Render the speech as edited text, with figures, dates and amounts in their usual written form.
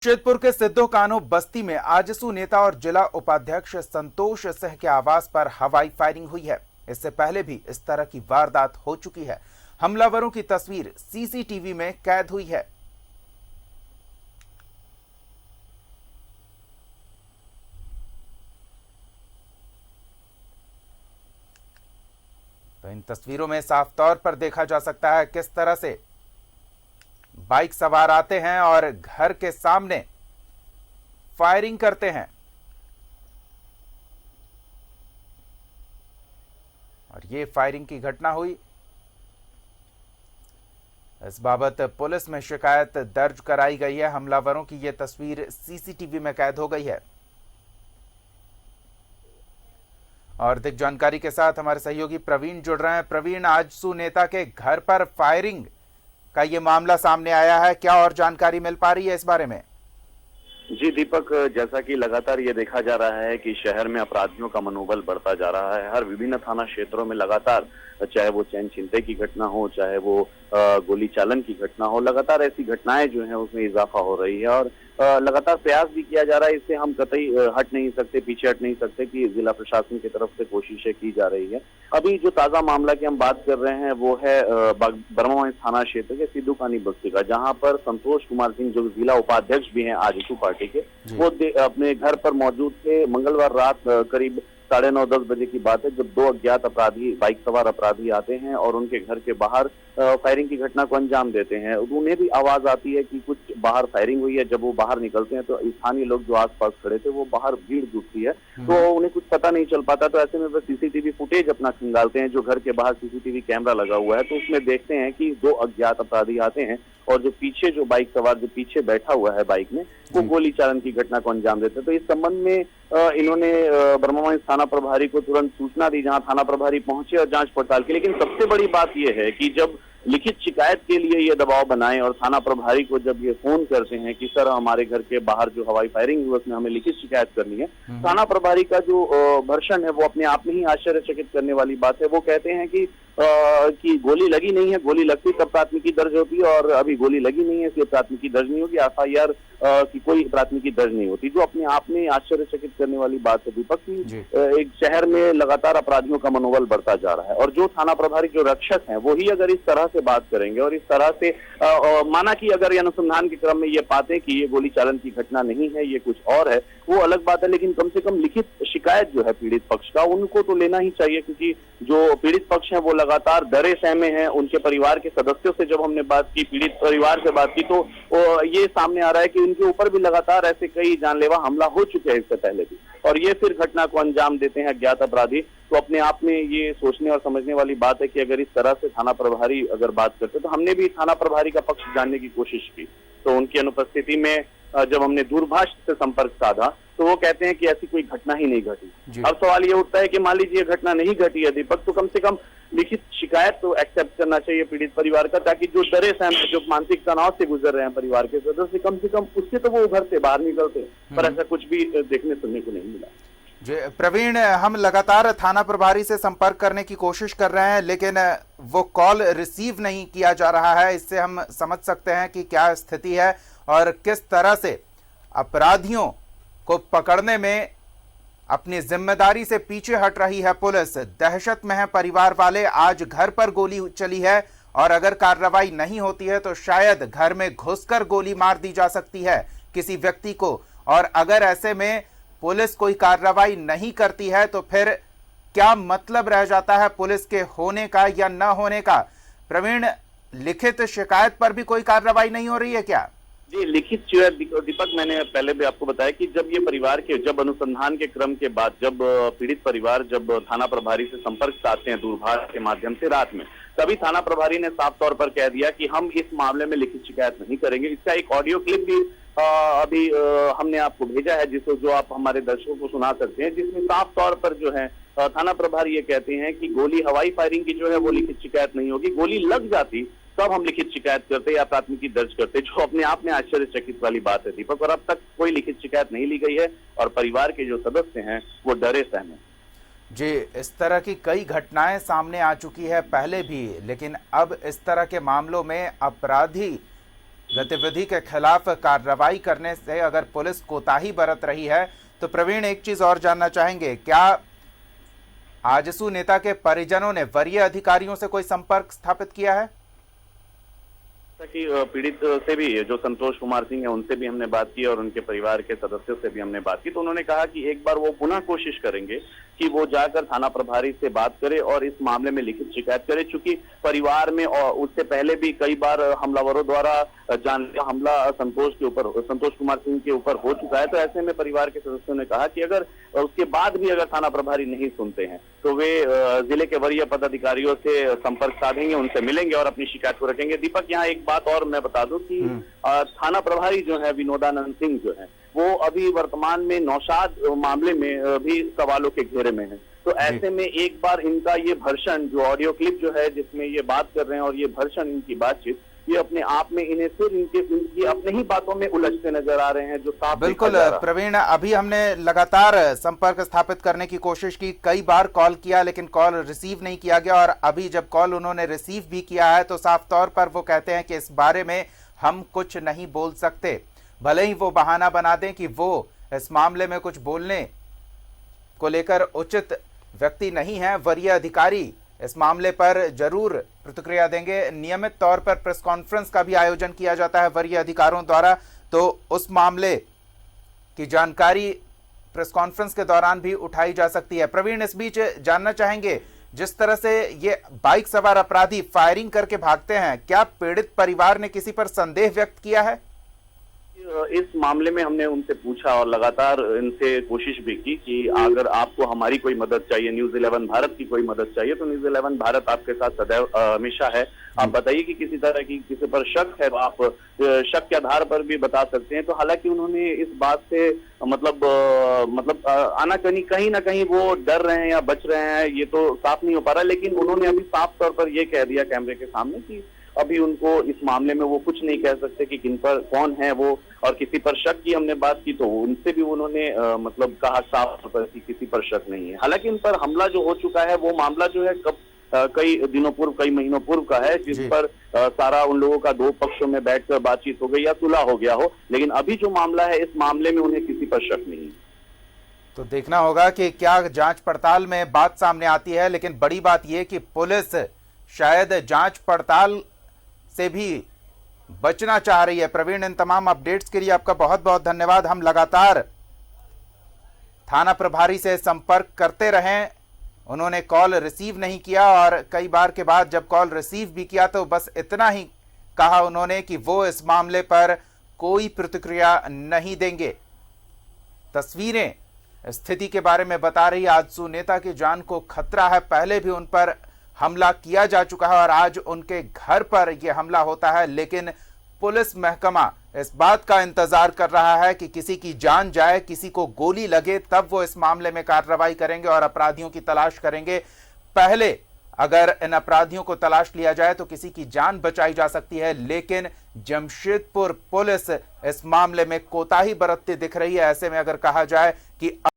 जमशेदपुर के सिद्धो कान्हू बस्ती में आजसू नेता और जिला उपाध्यक्ष संतोष सिंह के आवास पर हवाई फायरिंग हुई है। इससे पहले भी इस तरह की वारदात हो चुकी है। हमलावरों की तस्वीर सीसीटीवी में कैद हुई है। तो इन तस्वीरों में साफ तौर पर देखा जा सकता है किस तरह से बाइक सवार आते हैं और घर के सामने फायरिंग करते हैं। और ये फायरिंग की घटना हुई। इस बाबत पुलिस में शिकायत दर्ज कराई गई है। हमलावरों की ये तस्वीर सीसीटीवी में कैद हो गई है। और अधिक जानकारी के साथ हमारे सहयोगी प्रवीण जुड़ रहे हैं। प्रवीण, आजसू नेता के घर पर फायरिंग का ये मामला सामने आया है, क्या और जानकारी मिल पा रही है इस बारे में? जी दीपक, जैसा कि लगातार ये देखा जा रहा है कि शहर में अपराधियों का मनोबल बढ़ता जा रहा है। हर विभिन्न थाना क्षेत्रों में लगातार, चाहे वो चैन छिनते की घटना हो, चाहे वो गोली चालन की घटना हो, लगातार ऐसी घटनाएं जो हैं उसमें इजाफा हो रही है। और लगातार प्रयास भी किया जा रहा है। इससे हम कतई हट नहीं सकते, पीछे हट नहीं सकते कि जिला प्रशासन की तरफ से कोशिशें की जा रही है। अभी जो ताजा मामला की हम बात कर रहे हैं वो है बर्मावांस थाना क्षेत्र के सिद्धो कान्हू बस्ती का, जहां पर संतोष कुमार सिंह जो जिला उपाध्यक्ष भी हैं आजसू पार्टी के, वो अपने घर पर मौजूद थे। मंगलवार रात करीब 9:30-10 बजे की बात है, जब दो अज्ञात अपराधी, बाइक सवार अपराधी आते हैं और उनके घर के बाहर फायरिंग की घटना को अंजाम देते हैं। उन्हें भी आवाज आती है कि कुछ बाहर फायरिंग हुई है। जब वो बाहर निकलते हैं तो स्थानीय लोग जो आसपास खड़े थे वो बाहर भीड़ जुटती है, तो उन्हें कुछ पता नहीं चल पाता। तो ऐसे में वो सीसीटीवी फुटेज अपना खंगालते हैं, जो घर के बाहर सीसीटीवी कैमरा लगा हुआ है, तो उसमें देखते हैं कि दो अज्ञात अपराधी आते हैं और जो पीछे जो बाइक सवार जो पीछे बैठा हुआ है बाइक में, वो गोली चालन की घटना को अंजाम देते हैं। तो इस संबंध में इन्होंने बर्मावांस थाना प्रभारी को तुरंत सूचना दी, जहां थाना प्रभारी पहुंचे और जांच पड़ताल की। लेकिन सबसे बड़ी बात यह है कि जब लिखित शिकायत के लिए ये दबाव बनाए और थाना प्रभारी को जब ये फोन करते हैं कि सर हमारे घर के बाहर जो हवाई फायरिंग हुई उसमें हमें लिखित शिकायत करनी है, थाना प्रभारी का जो वर्षन है वो अपने आप में ही आश्चर्यचकित करने वाली बात है। वो कहते हैं कि गोली लगी नहीं है, गोली लगती तब प्राथमिकी दर्ज होती और अभी गोली लगी नहीं है इसलिए प्राथमिकी दर्ज नहीं होगी, एफआईआर की कोई प्राथमिकी दर्ज नहीं होती, जो अपने आप में आश्चर्यचकित करने वाली बात है दीपक की। एक शहर में लगातार अपराधियों का मनोबल बढ़ता जा रहा है और जो थाना प्रभारी, जो रक्षक हैं, वो ही अगर इस तरह से बात करेंगे और इस तरह से माना कि अगर अनुसंधान के क्रम में ये पाते कि ये गोली चालन की घटना नहीं है, ये कुछ और है, वो अलग बात है। लेकिन कम से कम लिखित शिकायत जो है पीड़ित पक्ष का, उनको तो लेना ही चाहिए, क्योंकि जो पीड़ित पक्ष है वो लगातार डरे सहमे हैं। उनके परिवार के सदस्यों से जब हमने बात की, पीड़ित परिवार से बात की, तो ये सामने आ रहा है कि उनके ऊपर भी लगातार ऐसे कई जानलेवा हमला हो चुके हैं इससे पहले भी, और ये फिर घटना को अंजाम देते हैं अज्ञात अपराधी। तो अपने आप में ये सोचने और समझने वाली बात है कि अगर इस तरह से थाना प्रभारी अगर बात करते, तो हमने भी थाना प्रभारी का पक्ष जानने की कोशिश की, तो उनकी अनुपस्थिति में जब हमने दूरभाष से संपर्क साधा तो वो कहते हैं कि ऐसी कोई घटना ही नहीं घटी। अब सवाल ये उठता है कि मान लीजिए घटना नहीं घटी है दीपक, तो कम से कम लिखित शिकायत तो एक्सेप्ट करना चाहिए पीड़ित परिवार का, ताकि जो डरे सहमे, जो मानसिक तनाव से गुजर रहे हैं परिवार के सदस्य, कम से कम उससे तो वो घर से बाहर निकलते। पर ऐसा कुछ भी देखने सुनने को नहीं मिला। जी प्रवीण, हम लगातार थाना प्रभारी से संपर्क करने की कोशिश कर रहे हैं, लेकिन वो कॉल रिसीव नहीं किया जा रहा है। इससे हम समझ सकते हैं कि क्या स्थिति है और किस तरह से अपराधियों को पकड़ने में अपनी जिम्मेदारी से पीछे हट रही है पुलिस। दहशत में है परिवार वाले। आज घर पर गोली चली है और अगर कार्रवाई नहीं होती है तो शायद घर में घुसकर गोली मार दी जा सकती है किसी व्यक्ति को, और अगर ऐसे में पुलिस कोई कार्रवाई नहीं करती है तो फिर क्या मतलब रह जाता है पुलिस के होने का या न होने का? प्रवीण, लिखित शिकायत पर भी कोई कार्रवाई नहीं हो रही है क्या? जी, लिखित शिकायत दीपक, मैंने पहले भी आपको बताया कि जब ये परिवार के, जब अनुसंधान के क्रम के बाद, जब पीड़ित परिवार जब थाना प्रभारी से संपर्क साधते हैं दूरभाष के माध्यम से रात में, तभी थाना प्रभारी ने साफ तौर पर कह दिया कि हम इस मामले में लिखित शिकायत नहीं करेंगे। इसका एक ऑडियो क्लिप भी अभी हमने आपको भेजा है, जिसको जो आप हमारे दर्शकों को सुना सकते हैं, जिसमें साफ तौर पर जो है थाना प्रभारी ये कहते हैं कि गोली, हवाई फायरिंग की जो है वो लिखित शिकायत नहीं होगी, गोली लग जाती तब हम लिखित शिकायत करते या प्राथमिकी दर्ज करते, जो अपने आप में आश्चर्यचकित वाली बात है दीपक। और अब तक कोई लिखित शिकायत नहीं ली गई है और परिवार के जो सदस्य हैं वो डरे सहमे। जी, इस तरह की कई घटनाएं सामने आ चुकी है पहले भी, लेकिन अब इस तरह के मामलों में अपराधी गतिविधि के खिलाफ कार्रवाई करने से अगर पुलिस कोताही बरत रही है तो प्रवीण एक चीज और जानना चाहेंगे, क्या आजसू नेता के परिजनों ने वरीय अधिकारियों से कोई संपर्क स्थापित किया है? कि पीड़ित से भी, जो संतोष कुमार सिंह है, उनसे भी हमने बात की और उनके परिवार के सदस्यों से भी हमने बात की, तो उन्होंने कहा कि एक बार वो पुनः कोशिश करेंगे कि वो जाकर थाना प्रभारी से बात करे और इस मामले में लिखित शिकायत करे, चूंकि परिवार में और उससे पहले भी कई बार हमलावरों द्वारा जानलेवा हमला संतोष कुमार सिंह के ऊपर हो चुका है। तो ऐसे में परिवार के सदस्यों ने कहा कि अगर उसके बाद भी अगर थाना प्रभारी नहीं सुनते हैं तो वे जिले के वरीय पदाधिकारियों से संपर्क साधेंगे, उनसे मिलेंगे और अपनी शिकायत को रखेंगे। दीपक, यहाँ एक बात और मैं बता दूं कि थाना प्रभारी जो है विनोदानंद सिंह जो है, वो अभी वर्तमान में नौशाद मामले में भी सवालों के घेरे में है। तो ऐसे में एक बार इनका ये भर्षण, जो ऑडियो क्लिप जो है जिसमें ये बात कर रहे हैं और ये भर्षण, इनकी बातचीत, ये अपने आप में इन्हें फिर इनकी अपने ही बातों में उलझते नजर आ रहे हैं, जो साफ बिल्कुल प्रवीण, अभी हमने लगातार संपर्क स्थापित करने की कोशिश की, कई बार कॉल किया लेकिन कॉल रिसीव नहीं किया गया, और अभी जब कॉल उन्होंने रिसीव भी किया है तो साफ तौर पर वो कहते हैं कि इस बारे में हम कुछ नहीं बोल सकते। भले ही वो बहाना बना दें कि वो इस मामले में कुछ बोलने को लेकर उचित व्यक्ति नहीं है, वरीय अधिकारी इस मामले पर जरूर प्रतिक्रिया देंगे। नियमित तौर पर प्रेस कॉन्फ्रेंस का भी आयोजन किया जाता है वरीय अधिकारियों द्वारा, तो उस मामले की जानकारी प्रेस कॉन्फ्रेंस के दौरान भी उठाई जा सकती है। प्रवीण, इस बीच जानना चाहेंगे, जिस तरह से ये बाइक सवार अपराधी फायरिंग करके भागते हैं, क्या पीड़ित परिवार ने किसी पर संदेह व्यक्त किया है? इस मामले में हमने उनसे पूछा और लगातार इनसे कोशिश भी की कि अगर आपको हमारी कोई मदद चाहिए, न्यूज़ 11 भारत की कोई मदद चाहिए, तो न्यूज़ 11 भारत आपके साथ सदैव हमेशा है। आप बताइए कि किसी तरह की किसी पर शक है, आप शक के आधार पर भी बता सकते हैं। तो हालांकि उन्होंने इस बात से मतलब आनाकानी कहीं ना कहीं वो डर रहे हैं या बच रहे हैं, ये तो साफ नहीं हो पा रहा, लेकिन उन्होंने अभी साफ तौर पर ये कह दिया कैमरे के सामने कि अभी उनको इस मामले में वो कुछ नहीं कह सकते कि किन पर कौन है वो, और किसी पर शक की हमने बात की तो उनसे भी उन्होंने मतलब कहा साफ तौर पर कि किसी पर शक नहीं है। हालांकि इन पर हमला जो हो चुका है वो मामला जो है कई दिनों पूर्व, कई महीनों पूर्व का है, जिस पर सारा उन लोगों का दो पक्षों में बैठकर बातचीत हो गई या सुलह हो गया हो, लेकिन अभी जो मामला है इस मामले में उन्हें किसी पर शक नहीं। तो देखना होगा कि क्या जांच पड़ताल में बात सामने आती है, लेकिन बड़ी बात यह कि पुलिस शायद जांच पड़ताल से भी बचना चाह रही है। प्रवीण, इन तमाम अपडेट्स के लिए आपका बहुत बहुत धन्यवाद। हम लगातार थाना प्रभारी से संपर्क करते रहें, उन्होंने कॉल रिसीव नहीं किया और कई बार के बाद जब कॉल रिसीव भी किया तो बस इतना ही कहा उन्होंने कि वो इस मामले पर कोई प्रतिक्रिया नहीं देंगे। तस्वीरें स्थिति के बारे में बता रही, आजसू नेता की जान को खतरा है, पहले भी उन पर हमला किया जा चुका है और आज उनके घर पर यह हमला होता है, लेकिन पुलिस महकमा इस बात का इंतजार कर रहा है कि किसी की जान जाए, किसी को गोली लगे, तब वो इस मामले में कार्रवाई करेंगे और अपराधियों की तलाश करेंगे। पहले अगर इन अपराधियों को तलाश लिया जाए तो किसी की जान बचाई जा सकती है, लेकिन जमशेदपुर पुलिस इस मामले में कोताही बरतती दिख रही है। ऐसे में अगर कहा जाए कि